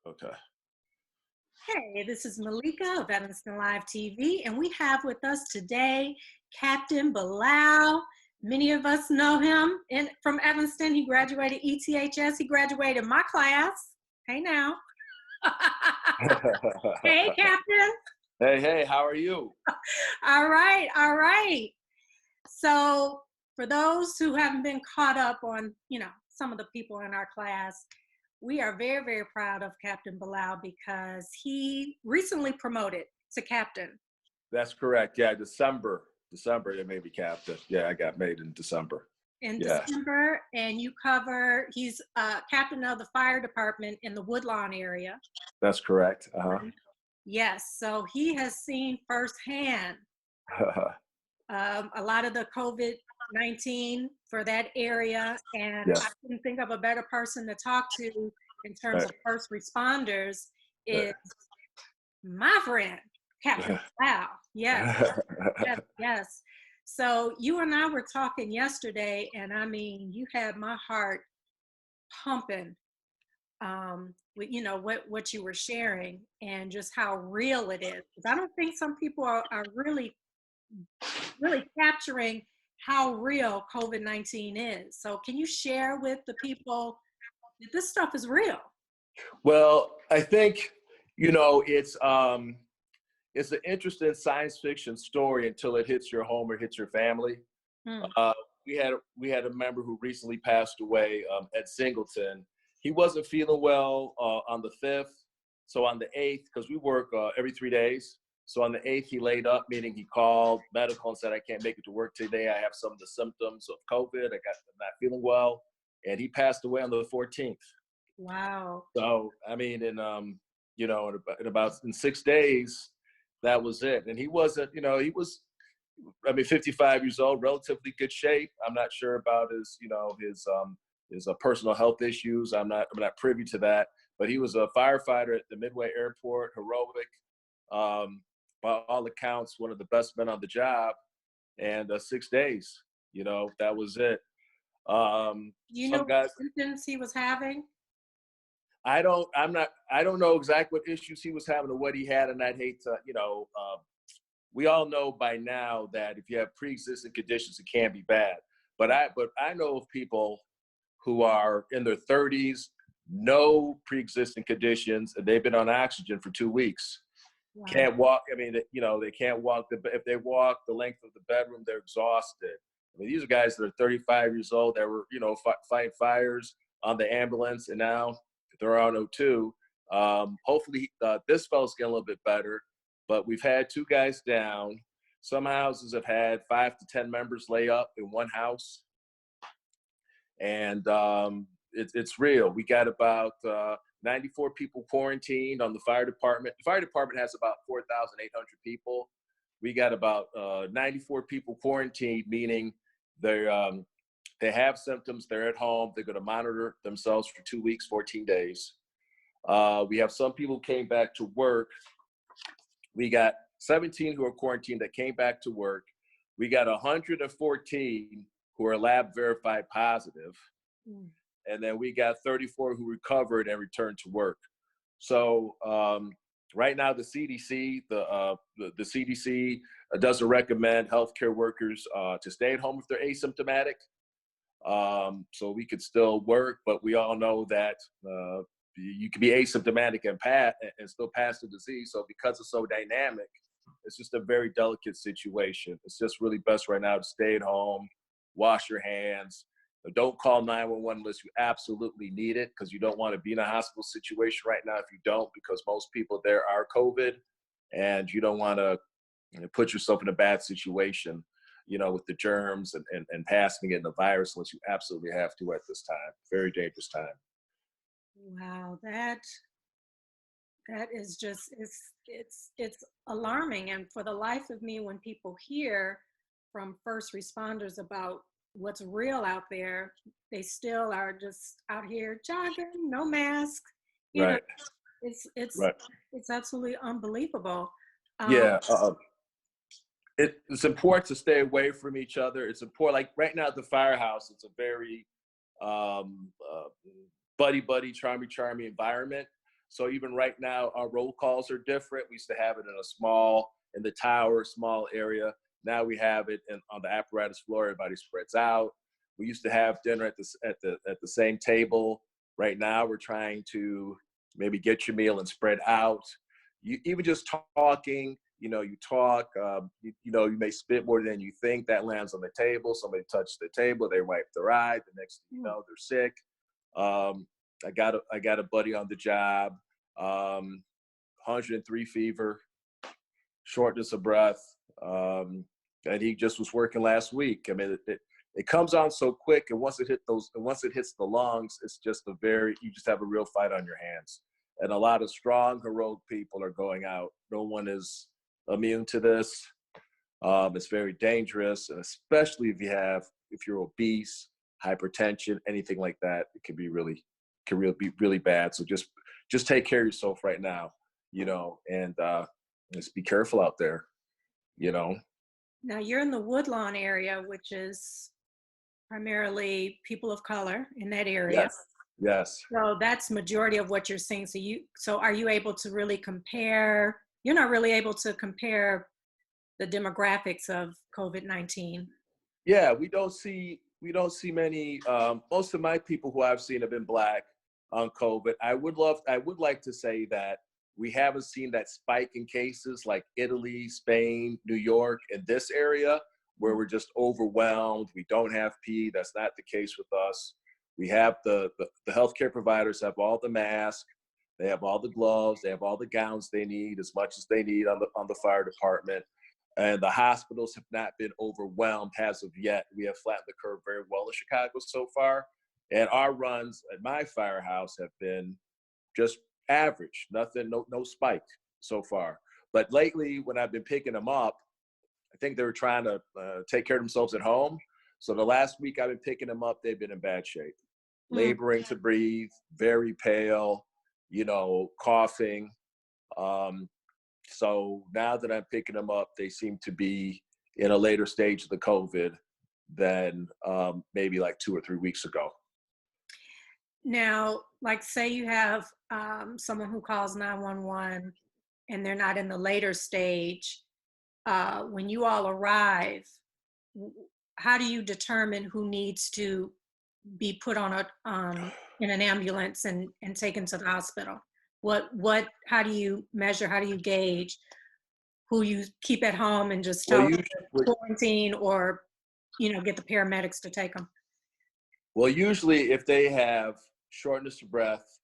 Okay. Hey, this is Malika of Evanston Live TV, and we have with us today Captain Bilal. Many of us know him from Evanston. He graduated ETHS. He graduated my class. Hey now. Hey, Captain. Hey, how are you? All right, all right. So for those who haven't been caught up on, some of the people in our class, we are very, very proud of Captain Bilal because he recently promoted to captain. That's correct. Yeah, December they made me captain. Yeah, I got made in December. In December, and he's captain of the fire department in the Woodlawn area. That's correct. Yes, so he has seen firsthand a lot of the COVID-19 for that area, and Yes. I couldn't think of a better person to talk to in terms of first responders is my friend, Captain Bilal. Yes, yes, yes. So you and I were talking yesterday, and I mean, you had my heart pumping with what you were sharing and just how real it is. Because I don't think some people are really capturing how real COVID-19 is. So can you share with the people that this stuff is real? Well, I think it's an interesting science fiction story until it hits your home or hits your family. We had a member who recently passed away, Ed Singleton. He wasn't feeling well on the 5th. So on the 8th, because we work every 3 days. So on the 8th, he laid up, meaning he called medical and said, I can't make it to work today. I have some of the symptoms of COVID. I'm not feeling well. And he passed away on the 14th. Wow. So, I mean, in 6 days, that was it. And he wasn't, he was, 55 years old, relatively good shape. I'm not sure about his personal health issues. I'm not privy to that, but he was a firefighter at the Midway Airport, heroic, by all accounts, one of the best men on the job. And 6 days, that was it. What symptoms he was having? I don't know exactly what issues he was having or what he had, and I'd hate to, we all know by now that if you have pre-existing conditions, it can be bad. But I know of people who are in their 30s, no pre-existing conditions, and they've been on oxygen for 2 weeks. Wow. Can't walk. I mean, they can't walk. If they walk the length of the bedroom, they're exhausted. I mean, these are guys that are 35 years old that were, fighting fires on the ambulance, and now they're on O2. Hopefully, this fellow's getting a little bit better. But we've had 2 guys down. Some houses have had 5 to 10 members lay up in one house. And it's real. We got about 94 people quarantined on the fire department. The fire department has about 4,800 people. We got about 94 people quarantined, meaning they have symptoms, they're at home, they're going to monitor themselves for 2 weeks, 14 days. We have some people who came back to work. We got 17 who are quarantined that came back to work. We got 114 who are lab verified positive. And then we got 34 who recovered and returned to work. So right now, the CDC, the CDC doesn't recommend healthcare workers to stay at home if they're asymptomatic. So we could still work, but we all know that you can be asymptomatic and still pass the disease. So because it's so dynamic, it's just a very delicate situation. It's just really best right now to stay at home, wash your hands. Don't call 911 unless you absolutely need it, because you don't want to be in a hospital situation right now if you don't, because most people there are COVID, and you don't want to put yourself in a bad situation, with the germs and passing it in the virus unless you absolutely have to at this time. Very dangerous time. Wow, that is just, it's alarming. And for the life of me, when people hear from first responders about what's real out there, they still are just out here jogging, no mask. Right. It's absolutely unbelievable. It's important to stay away from each other. It's important, like right now at the firehouse, it's a very buddy, charmy environment. So even right now, our roll calls are different. We used to have it in the tower, small area. Now we have it on the apparatus floor. Everybody spreads out. We used to have dinner at the same table. Right now, we're trying to maybe get your meal and spread out. You even just talking. You talk. You may spit more than you think. That lands on the table. Somebody touched the table. They wipe their eye. The next thing you know, they're sick. I got a buddy on the job. 103 fever, shortness of breath, and he just was working last week. I mean, it comes on so quick, and once it hits the lungs, it's just you just have a real fight on your hands. And a lot of strong, heroic people are going out. No one is immune to this. It's very dangerous, and especially if you're obese, hypertension, anything like that, it can be really bad. So just take care of yourself right now, and just be careful out there, Now you're in the Woodlawn area, which is primarily people of color in that area. Yes. So that's majority of what you're seeing. So are you able to really compare? You're not really able to compare the demographics of COVID-19. Yeah, we don't see many. Most of my people who I've seen have been Black on COVID. I would like to say that we haven't seen that spike in cases like Italy, Spain, New York, in this area where we're just overwhelmed. We don't have P. That's not the case with us. We have the healthcare providers have all the masks, they have all the gloves, they have all the gowns they need, as much as they need on the fire department. And the hospitals have not been overwhelmed as of yet. We have flattened the curve very well in Chicago so far. And our runs at my firehouse have been just average, nothing, no spike so far. But lately, when I've been picking them up, I think they were trying to take care of themselves at home. So the last week I've been picking them up, they've been in bad shape. Laboring to breathe, very pale, coughing. So now that I'm picking them up, they seem to be in a later stage of the COVID than maybe like 2 or 3 weeks ago. Now, like say you have someone who calls 911 and they're not in the later stage. When you all arrive, how do you determine who needs to be put on in an ambulance and taken to the hospital? How do you measure, how do you gauge who you keep at home and just tell them to quarantine or, get the paramedics to take them? Well, usually if they have shortness of breath,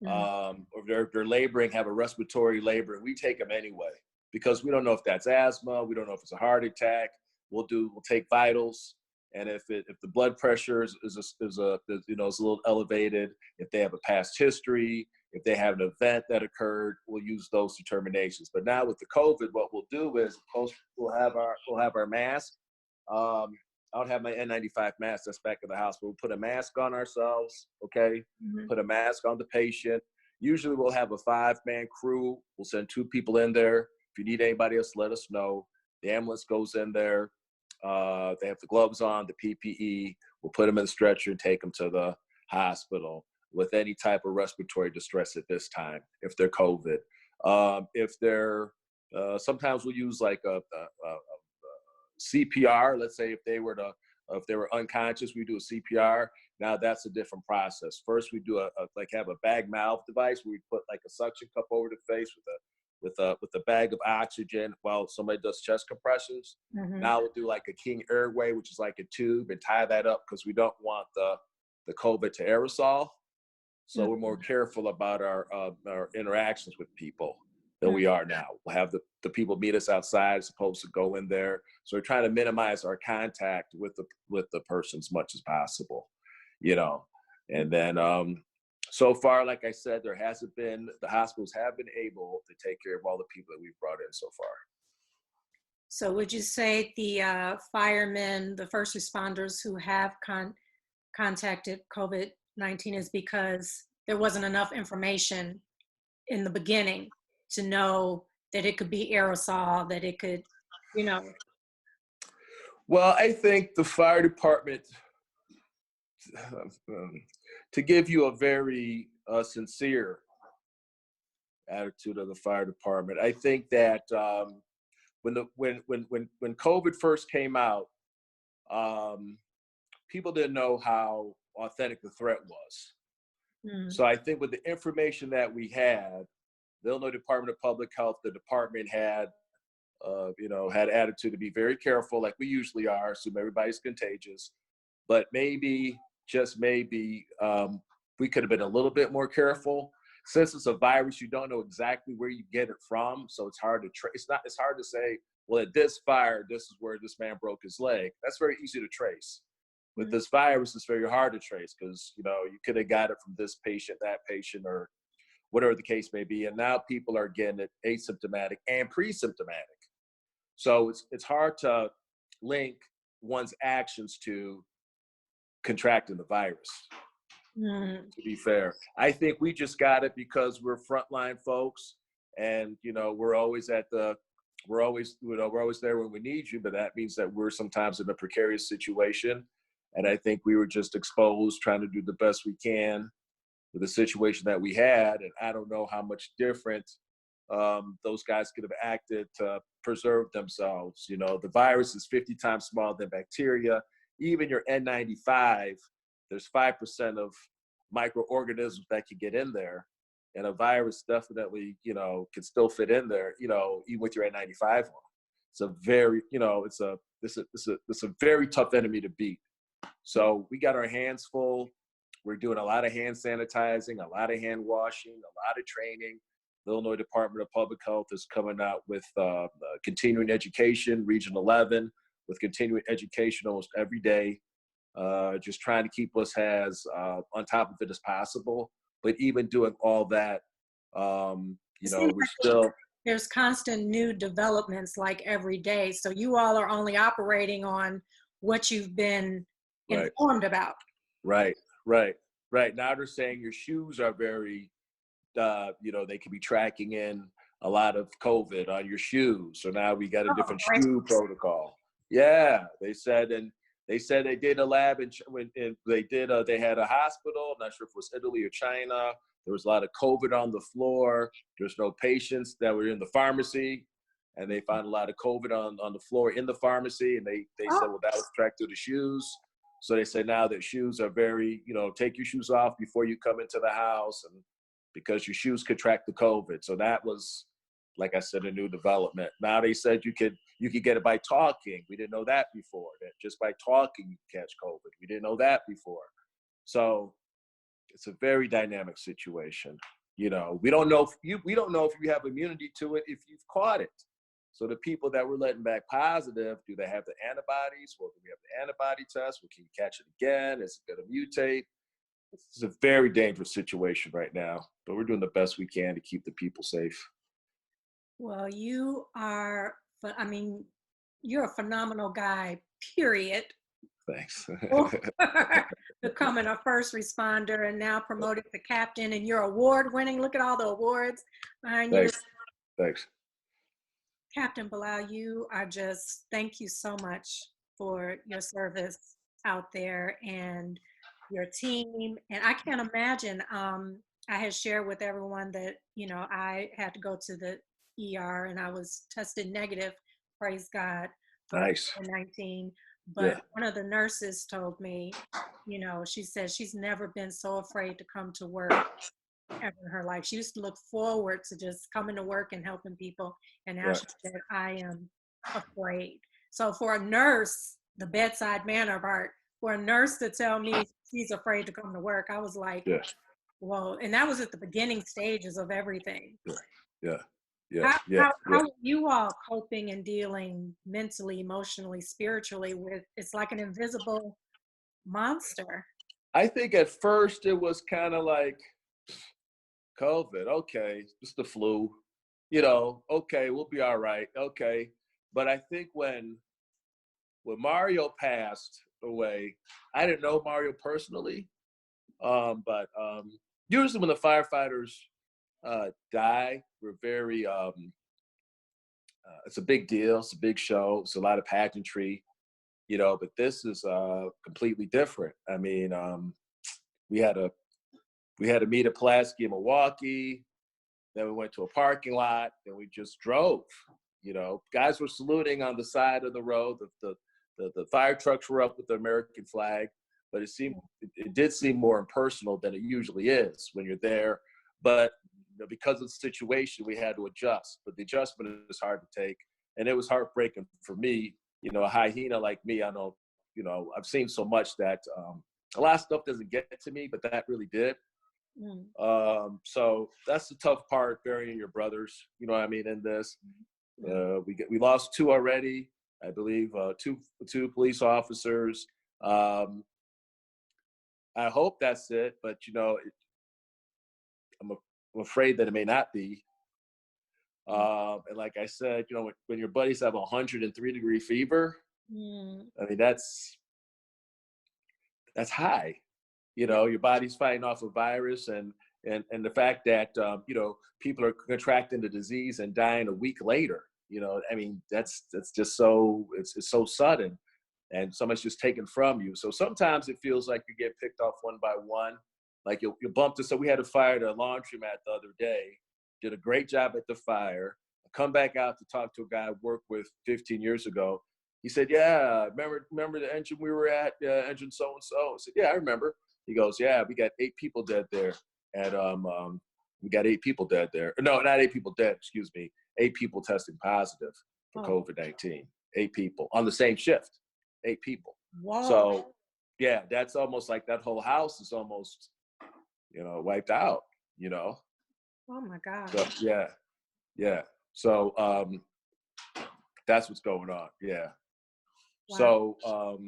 or they're laboring, have a respiratory labor, we take them anyway, because we don't know if that's asthma, we don't know if it's a heart attack. We'll take vitals. And if the blood pressure is a little elevated, if they have a past history, if they have an event that occurred, we'll use those determinations. But now with the COVID, what we'll do is we'll have our mask. I don't have my N95 mask that's back in the house, but we'll put a mask on ourselves, okay? Put a mask on the patient. Usually we'll have a 5-man crew. We'll send 2 people in there. If you need anybody else, let us know. The ambulance goes in there. They have the gloves on, the PPE. We'll put them in the stretcher and take them to the hospital with any type of respiratory distress at this time, if they're COVID. If they're, sometimes we'll use like a CPR. Let's say if they were unconscious, we do a CPR. Now that's a different process. First, we do have a bag mouth device where we put like a suction cup over the face with a bag of oxygen while somebody does chest compressions. Now we'll do like a King airway, which is like a tube, and tie that up because we don't want the COVID to aerosol. So we're more careful about our interactions with people than we are now. We'll have the people meet us outside as opposed to go in there. So we're trying to minimize our contact with the person as much as possible, And then so far, like I said, the hospitals have been able to take care of all the people that we've brought in so far. So would you say the firemen, the first responders who have contacted COVID-19 is because there wasn't enough information in the beginning to know that it could be aerosol, that it could, Well, I think the fire department, to give you a very sincere attitude of the fire department. I think that when COVID first came out, people didn't know how authentic the threat was. So I think with the information that we had, the Illinois Department of Public Health, the department had, had attitude to be very careful, like we usually are, assume everybody's contagious. But maybe, just maybe, we could have been a little bit more careful. Since it's a virus, you don't know exactly where you get it from, so it's hard to trace. It's hard to say, well, at this fire, this is where this man broke his leg. That's very easy to trace. With this virus, it's very hard to trace because, you could have got it from this patient, that patient, or whatever the case may be. And now people are getting it asymptomatic and pre-symptomatic. So it's hard to link one's actions to contracting the virus, to be fair. I think we just got it because we're frontline folks, and, we're always we're always there when we need you, but that means that we're sometimes in a precarious situation. And I think we were just exposed, trying to do the best we can with the situation that we had. And I don't know how much different those guys could have acted to preserve themselves. The virus is 50 times smaller than bacteria. Even your N95, there's 5% of microorganisms that can get in there. And a virus definitely, can still fit in there, even with your N95 on. It's a very, it's a very tough enemy to beat. So we got our hands full. We're doing a lot of hand sanitizing, a lot of hand washing, a lot of training. The Illinois Department of Public Health is coming out with continuing education, Region 11, with continuing education almost every day, just trying to keep us as on top of it as possible. But even doing all that, we're still... There's constant new developments like every day. So you all are only operating on what you've been informed about. Right. Now they're saying your shoes are very, they could be tracking in a lot of COVID on your shoes. So now we got a different shoe protocol. Yeah, they said they did a lab and they had a hospital. I'm not sure if it was Italy or China. There was a lot of COVID on the floor. There's no patients that were in the pharmacy, and they found a lot of COVID on the floor in the pharmacy. And they said, well, that was tracked through the shoes. So they say now that shoes are very, take your shoes off before you come into the house, and because your shoes could track the COVID. So that was, like I said, a new development. Now they said you could get it by talking. We didn't know that before. That just by talking you catch COVID. We didn't know that before. So it's a very dynamic situation. We don't know if you have immunity to it if you've caught it. So the people that we're letting back positive, do they have the antibodies? Well, do we have the antibody test? Well, can you catch it again? Is it going to mutate? It's a very dangerous situation right now, but we're doing the best we can to keep the people safe. Well, you're a phenomenal guy, period. Thanks. Becoming a first responder and now promoted to captain, and you're award winning. Look at all the awards behind you. Thanks. Captain Bilal, thank you so much for your service out there and your team. And I can't imagine, I had shared with everyone that, I had to go to the ER and I was tested negative, praise God, for COVID-19. But one of the nurses told me, she said she's never been so afraid to come to work ever in her life. She used to look forward to just coming to work and helping people. And now she said, I am afraid. So for a nurse, the bedside manner part, for a nurse to tell me she's afraid to come to work, I was like, whoa. And that was at the beginning stages of everything. How are you all coping and dealing mentally, emotionally, spiritually with, it's like an invisible monster? I think at first it was kind of like COVID, okay, it's the flu, okay, we'll be all right, okay. But I think when Mario passed away, I didn't know Mario personally, but usually when the firefighters die, we're very, it's a big deal, it's a big show, it's a lot of pageantry, but this is completely different. I mean, we had to meet at Pulaski in Milwaukee. Then we went to a parking lot, and we just drove. You know, guys were saluting on the side of the road. The fire trucks were up with the American flag, but it did seem more impersonal than it usually is when you're there. But you know, because of the situation, we had to adjust. But the adjustment is hard to take, and it was heartbreaking for me. You know, a hyena like me, I know, you know, I've seen so much that a lot of stuff doesn't get to me, but that really did. So that's the tough part, burying your brothers, you know what I mean, in this. We lost 2 already, I believe, two police officers. I hope that's it, but you know, I'm afraid that it may not be. And like I said, you know, when your buddies have 103-degree fever, I mean, that's high. You know, your body's fighting off a virus, and the fact that you know, people are contracting the disease and dying a week later. You know, I mean, that's just so it's so sudden, and so much just taken from you. So sometimes it feels like you get picked off one by one. Like you bumped us. So we had to fire the laundromat the other day. Did a great job at the fire. I come back out to talk to a guy I worked with 15 years ago. He said, "Yeah, remember the engine we were at, engine so and so." I said, "Yeah, I remember." He goes, "Yeah, we got 8 people dead there. And we got 8 people dead there. No, not 8 people dead, excuse me. 8 people testing positive for COVID-19. 8 people on the same shift. 8 people." Wow. So, yeah, that's almost like that whole house is almost, you know, wiped out, you know. Oh my God. So, yeah. So that's what's going on. Yeah. Wow. So,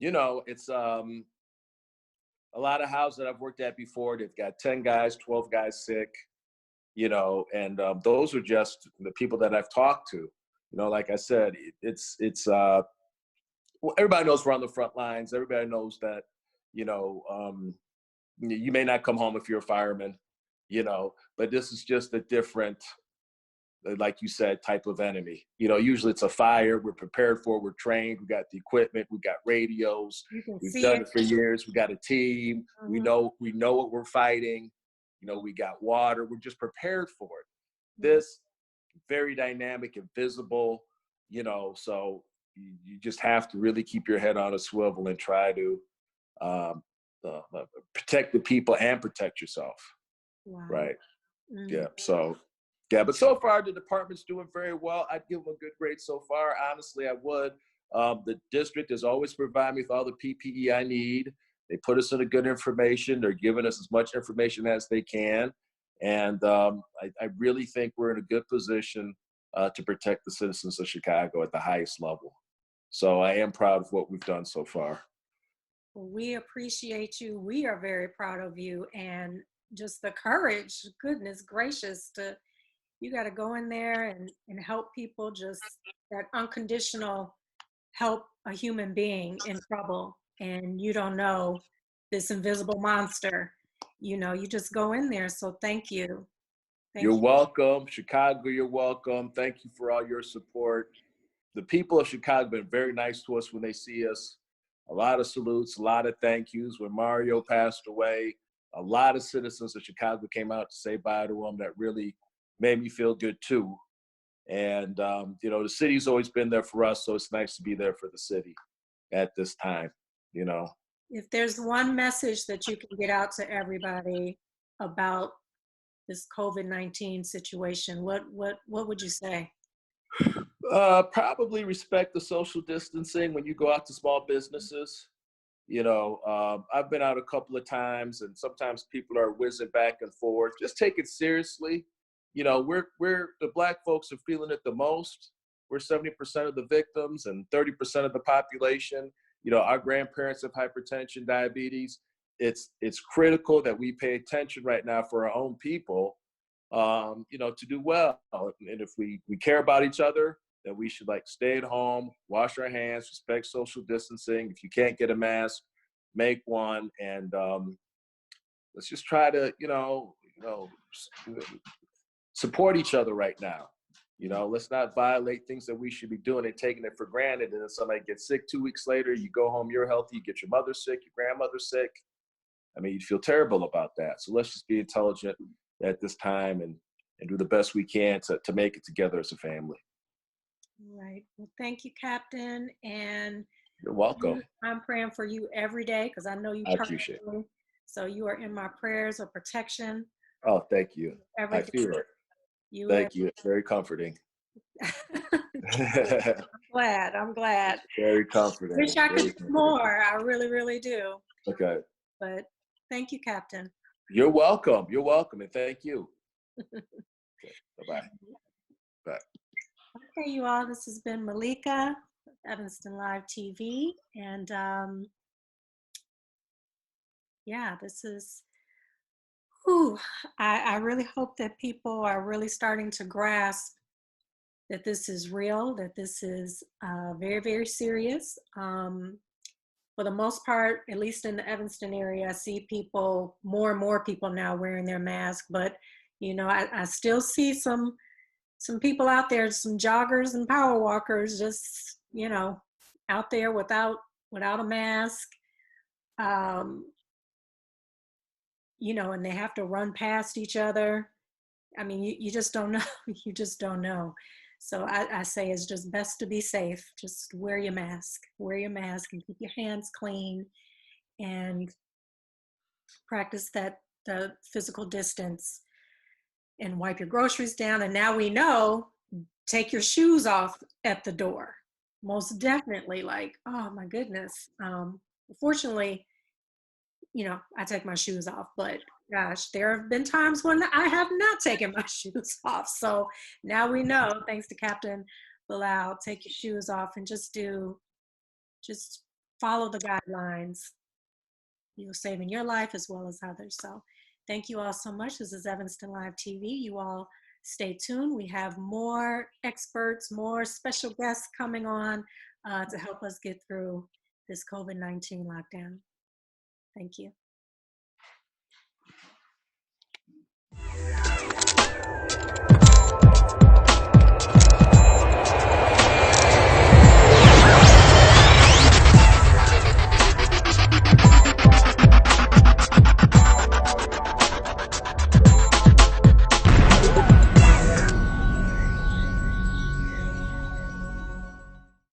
you know, it's a lot of houses that I've worked at before, they've got 10 guys, 12 guys sick, you know, and those are just the people that I've talked to. You know, like I said, it's well, everybody knows we're on the front lines. Everybody knows that, you know, you may not come home if you're a fireman, you know, but this is just a different, like you said, type of enemy. You know, usually it's a fire. We're prepared for, we're trained, we got the equipment, we got radios, we've done it for years, we got a team, we know what we're fighting, you know, we got water, we're just prepared for it. This very dynamic and visible, you know, so you just have to really keep your head on a swivel and try to protect the people and protect yourself. Wow. Right. Yeah. So, yeah, but so far the department's doing very well. I'd give them a good grade so far. Honestly, I would. The district has always provided me with all the PPE I need. They put us in a good information. They're giving us as much information as they can. And I really think we're in a good position to protect the citizens of Chicago at the highest level. So I am proud of what we've done so far. Well, we appreciate you. We are very proud of you, and just the courage, goodness gracious, you got to go in there and help people, just that unconditional help a human being in trouble, and you don't know this invisible monster, you know, you just go in there. So thank you. You're welcome. Chicago, you're welcome. Thank you for all your support. The people of Chicago have been very nice to us when they see us. A lot of salutes, a lot of thank yous. When Mario passed away, a lot of citizens of Chicago came out to say bye to him. That really made me feel good too. And, you know, the city's always been there for us, so it's nice to be there for the city at this time, you know. If there's one message that you can get out to everybody about this COVID-19 situation, what would you say? Probably respect the social distancing when you go out to small businesses. You know, I've been out a couple of times, and sometimes people are whizzing back and forth. Just take it seriously. You know, we're the Black folks are feeling it the most. We're 70% of the victims and 30% of the population. You know, our grandparents have hypertension, diabetes. It's critical that we pay attention right now for our own people, you know, to do well. And if we care about each other, then we should like stay at home, wash our hands, respect social distancing. If you can't get a mask, make one, and let's just try to, you know, support each other right now. You know, let's not violate things that we should be doing and taking it for granted. And then somebody gets sick 2 weeks later, you go home, you're healthy, you get your mother sick, your grandmother sick. I mean, you'd feel terrible about that. So let's just be intelligent at this time and and do the best we can to make it together as a family. All right. Well, thank you, Captain. And You're welcome. I'm praying for you every day because I know you I appreciate it. personally. So you are in my prayers of protection Oh, thank you. every I day. feel it. You Thank you. It's very comforting. I'm glad. Very comforting. Wish I could Very do comforting. more. I really, really do. Okay. But thank you, Captain. You're welcome. You're welcome, and thank you. Okay. Bye-bye. Bye. Okay, you all, this has been Malika, Evanston Live TV. And yeah, this is, whew, I really hope that people are really starting to grasp that this is real, that this is very, very serious. For the most part, at least in the Evanston area, I see people, more and more people now wearing their mask, but you know, I still see some people out there, some joggers and power walkers, just, you know, out there without a mask. You know, and they have to run past each other. I mean, you just don't know. You just don't know. So I say it's just best to be safe. Just wear your mask. Wear your mask and keep your hands clean and practice the physical distance and wipe your groceries down. And now we know, take your shoes off at the door. Most definitely, like, oh my goodness. Fortunately, you know, I take my shoes off, but gosh, there have been times when I have not taken my shoes off. So now we know, thanks to Captain Bilal, take your shoes off and just follow the guidelines. You're saving your life as well as others. So thank you all so much. This is Evanston Live TV. You all stay tuned. We have more experts, more special guests coming on to help us get through this COVID-19 lockdown. Thank you.